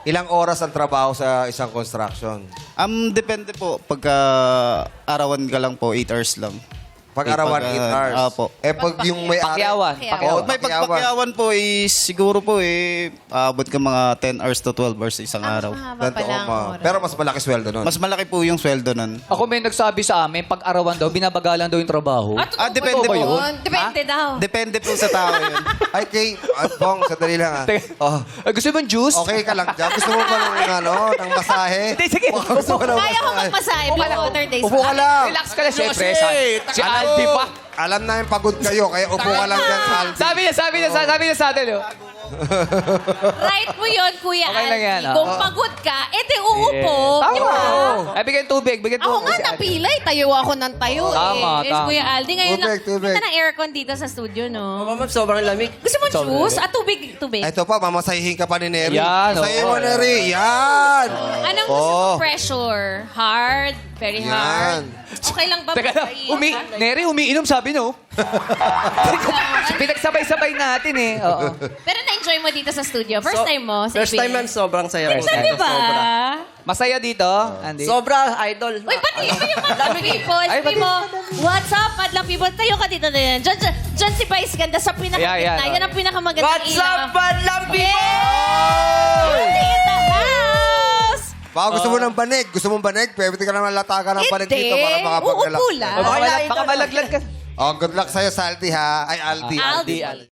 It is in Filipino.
Ilang oras ang trabaho sa isang construction? Depende po. Pagka arawan ka lang po, 8 hours lang. Pag-arawan, 8 hours? Opo. Pag yung may Pakyawan. Pakyawan. May pagpakyawan po, siguro po abot ka mga 10 hours to 12 hours sa isang araw. Mahaba pala ang oras. Pero mas malaki sweldo nun. Mas malaki po yung sweldo nun. Ako may nagsabi sa amin, pag arawan daw, binabagalan daw yung trabaho. Depende ba po. yun? Depende daw. Depende po sa tao yun. Ay, kay Bong, sadali lang ah. Oh, Ay, gusto mo yung juice? okay ka lang dyan. Gusto mo ba ng masahe? Hindi, sige. Gusto mo ng Kaya ko masahe? magmasahe. Blue water days. Upo ka lang. Relax ka lang, syempre. Si Aldi pa. Alam namin pagod kayo, kaya upo ka lang dyan sa Aldi. Sabi niya sa atin, oh. Right mo yun, Kuya Okay lang yan, Aldi. ah. Kung pagod ka, edi uupo. Di ba? Ay, bigyan tubig. Ako nga napilay. Tayo ako ng tayo Tama, eh. tama. Kuya Aldi, ngayon lang. Tubig. Kita ng aircon dito sa studio, no? Ma'am, sobrang lamig. Gusto mo juice? Tubig. Ito pa, mamasahihin ka pa ni Neri. Yan, Masahihin oo. mo, Neri. Yan! Anong gusto mo pressure? Hard? Very hard? Yan. Okay lang ba? Teka lang, Neri, umiinom, sabi no. Pinagsabay-sabay natin eh. Oo. Pero na-enjoy mo dito sa studio. First time mo? sa First time, PBS? ma'am, sobrang saya. Ganda, di ba? Masaya dito, Andy. Sobra, idol. Uy, ba't yun yung madlang people? Ay, Sabi mo, what's up, madlang people? Tayo ka dito na yan. Diyan si Vice ganda sa pinakagitna. Ayan. Yan ang pinakamagandang What's up, madlang people? Beauty in the house! Baka gusto mo ng banig. Gusto mong banig? Pwede ka naman latakan ng banig dito para makapag-relax. Uupo lang. Baka malaglag ka. Oh, good luck sa'yo, Salty, ha? Ay, Aldi. Aldi.